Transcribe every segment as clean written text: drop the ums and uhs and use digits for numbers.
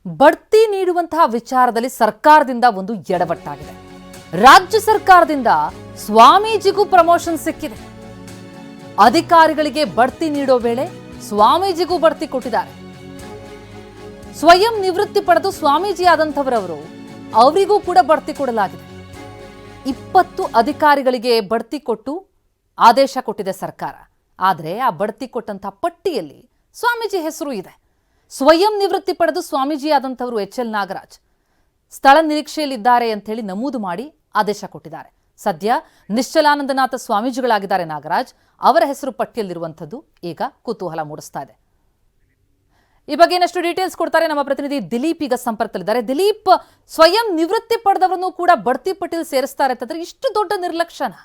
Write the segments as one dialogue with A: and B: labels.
A: ಬಡ್ತಿ ನೀಡುವಂತಹ ವಿಚಾರದಲ್ಲಿ ಸರ್ಕಾರದಿಂದ ಒಂದು ಎಡವಟ್ಟಾಗಿದೆ. ರಾಜ್ಯ ಸರ್ಕಾರದಿಂದ ಸ್ವಾಮೀಜಿಗೂ ಪ್ರಮೋಷನ್ ಸಿಕ್ಕಿದೆ. ಅಧಿಕಾರಿಗಳಿಗೆ ಬಡ್ತಿ ನೀಡೋ ವೇಳೆ ಸ್ವಾಮೀಜಿಗೂ ಬಡ್ತಿ ಕೊಟ್ಟಿದ್ದಾರೆ. ಸ್ವಯಂ ನಿವೃತ್ತಿ ಪಡೆದು ಸ್ವಾಮೀಜಿ ಆದಂತವರವರು ಅವರಿಗೂ ಕೂಡ ಬಡ್ತಿ ಕೊಡಲಾಗಿದೆ. 20 ಅಧಿಕಾರಿಗಳಿಗೆ ಬಡ್ತಿ ಕೊಟ್ಟು ಆದೇಶ ಕೊಟ್ಟಿದೆ ಸರ್ಕಾರ. ಆದರೆ ಆ ಬಡ್ತಿ ಕೊಟ್ಟಂತಹ ಪಟ್ಟಿಯಲ್ಲಿ ಸ್ವಾಮೀಜಿ ಹೆಸರು ಇದೆ. ಸ್ವಯಂ ನಿವೃತ್ತಿ ಪಡೆದು ಸ್ವಾಮೀಜಿ ಆದಂತವರು ಎಚ್.ಎಲ್. ನಾಗರಾಜ್ ಸ್ಥಳ ನಿರೀಕ್ಷೆಯಲ್ಲಿದ್ದಾರೆ ಅಂತ ಹೇಳಿ ನಮೂದು ಮಾಡಿ ಆದೇಶ ಕೊಟ್ಟಿದ್ದಾರೆ. ಸದ್ಯ ನಿಶ್ಚಲಾನಂದನಾಥ ಸ್ವಾಮೀಜಿಗಳಾಗಿದ್ದಾರೆ ನಾಗರಾಜ್. ಅವರ ಹೆಸರು ಪಟ್ಟಿಯಲ್ಲಿರುವಂಥದ್ದು ಈಗ ಕುತೂಹಲ ಮೂಡಿಸ್ತಾ ಇದೆ. ಈ ಬಗ್ಗೆ ಇನ್ನಷ್ಟು ಡೀಟೇಲ್ಸ್ ಕೊಡ್ತಾರೆ ನಮ್ಮ ಪ್ರತಿನಿಧಿ ದಿಲೀಪ್. ಈಗ ಸಂಪರ್ಕದಲ್ಲಿದ್ದಾರೆ. ದಿಲೀಪ್, ಸ್ವಯಂ ನಿವೃತ್ತಿ ಪಡೆದವರನ್ನು ಕೂಡ ಬಡ್ತಿ ಪಟ್ಟಿಯಲ್ಲಿ ಸೇರಿಸ್ತಾರೆ ಅಂತಂದ್ರೆ ಇಷ್ಟು ದೊಡ್ಡ ನಿರ್ಲಕ್ಷ್ಯನ?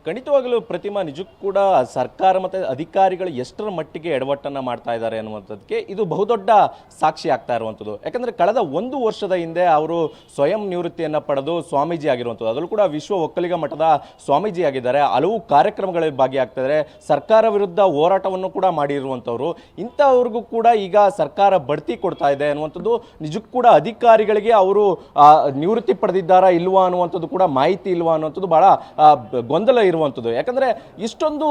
B: ಖಂಡಿತವಾಗಲೂ ಪ್ರತಿಮಾ, ನಿಜಕ್ಕೂ ಕೂಡ ಸರ್ಕಾರ ಮತ್ತು ಅಧಿಕಾರಿಗಳು ಎಷ್ಟರ ಮಟ್ಟಿಗೆ ಎಡವಟ್ಟನ್ನು ಮಾಡ್ತಾ ಇದ್ದಾರೆ ಅನ್ನುವಂಥದ್ದಕ್ಕೆ ಇದು ಬಹುದೊಡ್ಡ ಸಾಕ್ಷಿ ಆಗ್ತಾ ಇರುವಂಥದ್ದು. ಯಾಕಂದರೆ ಕಳೆದ 1 ವರ್ಷದ ಹಿಂದೆ ಅವರು ಸ್ವಯಂ ನಿವೃತ್ತಿಯನ್ನು ಪಡೆದು ಸ್ವಾಮೀಜಿ ಆಗಿರುವಂಥದ್ದು. ಅದರಲ್ಲೂ ಕೂಡ ವಿಶ್ವ ಒಕ್ಕಲಿಗ ಮಠದ ಸ್ವಾಮೀಜಿ ಆಗಿದ್ದಾರೆ. ಹಲವು ಕಾರ್ಯಕ್ರಮಗಳಲ್ಲಿ ಭಾಗಿಯಾಗ್ತಿದ್ದಾರೆ. ಸರ್ಕಾರ ವಿರುದ್ಧ ಹೋರಾಟವನ್ನು ಕೂಡ ಮಾಡಿರುವಂಥವ್ರು. ಇಂಥವ್ರಿಗೂ ಕೂಡ ಈಗ ಸರ್ಕಾರ ಬಡ್ತಿ ಕೊಡ್ತಾ ಇದೆ ಅನ್ನುವಂಥದ್ದು ನಿಜಕ್ಕೂ ಕೂಡ ಅಧಿಕಾರಿಗಳಿಗೆ ಅವರು ನಿವೃತ್ತಿ ಪಡೆದಿದ್ದಾರಾ ಇಲ್ವಾ ಅನ್ನುವಂಥದ್ದು ಕೂಡ ಮಾಹಿತಿ ಇಲ್ವಾ ಅನ್ನುವಂಥದ್ದು ಬಹಳ ಗೊಂದಲ ಇರುವಂಥದ್ದು. ಯಾಕಂದರೆ ಇಷ್ಟೊಂದು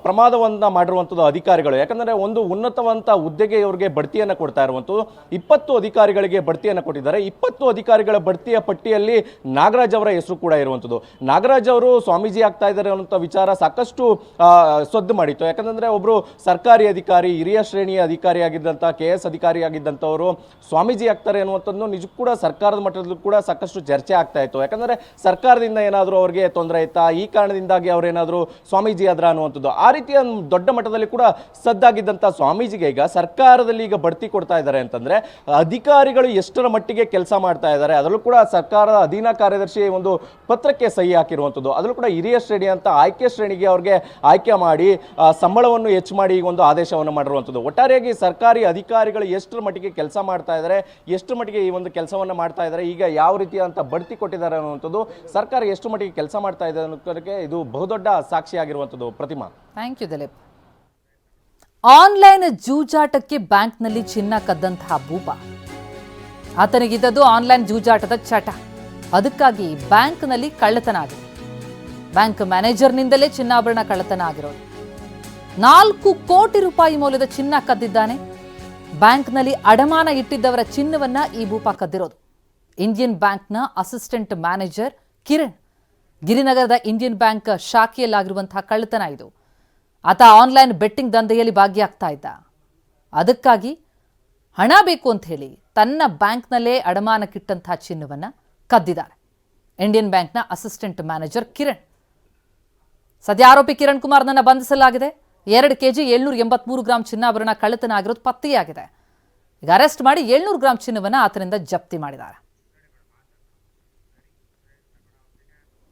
B: ಪ್ರಮಾದವನ್ನು ಮಾಡಿರುವಂಥದ್ದು ಅಧಿಕಾರಿಗಳು. ಯಾಕಂದರೆ ಒಂದು ಉನ್ನತವಂತ ಹುದ್ದೆಗೆ ಇವರಿಗೆ ಬಡ್ತಿಯನ್ನು ಕೊಡ್ತಾ ಇರುವಂಥದ್ದು. 20 ಅಧಿಕಾರಿಗಳಿಗೆ ಬಡ್ತಿಯನ್ನು ಕೊಟ್ಟಿದ್ದಾರೆ. 20 ಅಧಿಕಾರಿಗಳ ಬಡ್ತಿಯ ಪಟ್ಟಿಯಲ್ಲಿ ನಾಗರಾಜ್ ಅವರ ಹೆಸರು ಕೂಡ ಇರುವಂಥದ್ದು. ನಾಗರಾಜ್ ಅವರು ಸ್ವಾಮೀಜಿ ಆಗ್ತಾ ಇದ್ದಾರೆ ಅನ್ನುವಂಥ ವಿಚಾರ ಸಾಕಷ್ಟು ಸದ್ದು ಮಾಡಿತ್ತು. ಯಾಕಂದರೆ ಒಬ್ಬರು ಸರ್ಕಾರಿ ಅಧಿಕಾರಿ, ಹಿರಿಯ ಶ್ರೇಣಿಯ ಅಧಿಕಾರಿಯಾಗಿದ್ದಂಥ KS ಅಧಿಕಾರಿಯಾಗಿದ್ದಂಥವರು ಸ್ವಾಮೀಜಿ ಆಗ್ತಾರೆ ಅನ್ನುವಂಥದ್ದು ನಿಜಕ್ಕೂ ಕೂಡ ಸರ್ಕಾರದ ಮಟ್ಟದಲ್ಲೂ ಕೂಡ ಸಾಕಷ್ಟು ಚರ್ಚೆ ಆಗ್ತಾ ಇತ್ತು. ಯಾಕಂದರೆ ಸರ್ಕಾರದಿಂದ ಏನಾದರೂ ಅವರಿಗೆ ತೊಂದರೆ ಇತ್ತಾ, ಈ ಕಾರಣದಿಂದಾಗಿ ಅವರೇನಾದರೂ ಸ್ವಾಮೀಜಿ ಆದ್ರ ಅನ್ನುವಂಥದ್ದು ಆ ರೀತಿಯ ದೊಡ್ಡ ಮಟ್ಟದಲ್ಲಿ ಕೂಡ ಸದ್ದಾಗಿದ್ದಂಥ ಸ್ವಾಮೀಜಿಗೆ ಈಗ ಸರ್ಕಾರದಲ್ಲಿ ಈಗ ಬಡ್ತಿ ಕೊಡ್ತಾ ಇದ್ದಾರೆ ಅಂತಂದ್ರೆ ಅಧಿಕಾರಿಗಳು ಎಷ್ಟರ ಮಟ್ಟಿಗೆ ಕೆಲಸ ಮಾಡ್ತಾ ಇದ್ದಾರೆ. ಅದರಲ್ಲೂ ಕೂಡ ಸರ್ಕಾರದ ಅಧೀನ ಕಾರ್ಯದರ್ಶಿ ಒಂದು ಪತ್ರಕ್ಕೆ ಸಹಿ ಹಾಕಿರುವಂಥದ್ದು. ಅದರಲ್ಲೂ ಕೂಡ ಹಿರಿಯ ಶ್ರೇಣಿ ಅಂತ ಆಯ್ಕೆ ಶ್ರೇಣಿಗೆ ಅವ್ರಿಗೆ ಆಯ್ಕೆ ಮಾಡಿ ಸಂಬಳವನ್ನು ಹೆಚ್ಚು ಮಾಡಿ ಈಗ ಒಂದು ಆದೇಶವನ್ನು ಮಾಡಿರುವಂಥದ್ದು. ಒಟ್ಟಾರೆಯಾಗಿ ಸರ್ಕಾರಿ ಅಧಿಕಾರಿಗಳು ಎಷ್ಟರ ಮಟ್ಟಿಗೆ ಕೆಲಸ ಮಾಡ್ತಾ ಇದ್ದಾರೆ, ಎಷ್ಟು ಮಟ್ಟಿಗೆ ಈ ಒಂದು ಕೆಲಸವನ್ನು ಮಾಡ್ತಾ ಇದ್ದಾರೆ, ಈಗ ಯಾವ ರೀತಿಯಂತ ಬಡ್ತಿ ಕೊಟ್ಟಿದ್ದಾರೆ ಅನ್ನುವಂಥದ್ದು, ಸರ್ಕಾರ ಎಷ್ಟು ಮಟ್ಟಿಗೆ ಕೆಲಸ ಮಾಡ್ತಾ ಇದೆ ಅನ್ನೋದಕ್ಕೆ ಇದು ಬಹುದೊಡ್ಡ ಸಾಕ್ಷಿಯಾಗಿರುವಂಥದ್ದು. ಪ್ರತಿಮಾ,
A: ಥ್ಯಾಂಕ್ ಯು ದಿಲೀಪ್. ಆನ್ಲೈನ್ ಜೂಜಾಟಕ್ಕೆ ಬ್ಯಾಂಕ್ನಲ್ಲಿ ಚಿನ್ನ ಕದ್ದಂತಹ ಭೂಪ, ಆತನಿಗಿದ್ದದ್ದು ಆನ್ಲೈನ್ ಜೂಜಾಟದ ಚಟ. ಅದಕ್ಕಾಗಿ ಬ್ಯಾಂಕ್ನಲ್ಲಿ ಕಳ್ಳತನ ಆಗಿದೆ. ಬ್ಯಾಂಕ್ ಮ್ಯಾನೇಜರ್ನಿಂದಲೇ ಚಿನ್ನಾಭರಣ ಕಳ್ಳತನ ಆಗಿರೋದು. 4 ಕೋಟಿ ರೂಪಾಯಿ ಮೌಲ್ಯದ ಚಿನ್ನ ಕದ್ದಿದ್ದಾನೆ. ಬ್ಯಾಂಕ್ನಲ್ಲಿ ಅಡಮಾನ ಇಟ್ಟಿದ್ದವರ ಚಿನ್ನವನ್ನ ಈ ಭೂಪ ಕದ್ದಿರೋದು. ಇಂಡಿಯನ್ ಬ್ಯಾಂಕ್ನ ಅಸಿಸ್ಟೆಂಟ್ ಮ್ಯಾನೇಜರ್ ಕಿರಣ್, ಗಿರಿನಗರದ ಇಂಡಿಯನ್ ಬ್ಯಾಂಕ್ ಶಾಖೆಯಲ್ಲಾಗಿರುವಂತಹ ಕಳ್ಳತನ ಇದು. ಆತ ಆನ್ಲೈನ್ ಬೆಟ್ಟಿಂಗ್ ದಂಧೆಯಲ್ಲಿ ಭಾಗಿಯಾಗ್ತಾ ಇದ್ದ. ಅದಕ್ಕಾಗಿ ಹಣ ಬೇಕು ಅಂತ ಹೇಳಿ ತನ್ನ ಬ್ಯಾಂಕ್ನಲ್ಲೇ ಅಡಮಾನಕ್ಕಿಟ್ಟಂತಹ ಚಿನ್ನವನ್ನ ಕದ್ದಿದ್ದಾರೆ ಇಂಡಿಯನ್ ಬ್ಯಾಂಕ್ನ ಅಸಿಸ್ಟೆಂಟ್ ಮ್ಯಾನೇಜರ್ ಕಿರಣ್. ಸದ್ಯ ಆರೋಪಿ ಕಿರಣ್ ಕುಮಾರ್ನನ್ನ ಬಂಧಿಸಲಾಗಿದೆ. 2 kg 783 ಗ್ರಾಂ ಚಿನ್ನಾಭರಣ ಕಳ್ಳತನ ಆಗಿರೋದು ಪತ್ತೆಯಾಗಿದೆ. ಈಗ ಅರೆಸ್ಟ್ ಮಾಡಿ 700 ಗ್ರಾಂ ಚಿನ್ನವನ್ನ ಆತನಿಂದ ಜಪ್ತಿ ಮಾಡಿದ್ದಾರೆ.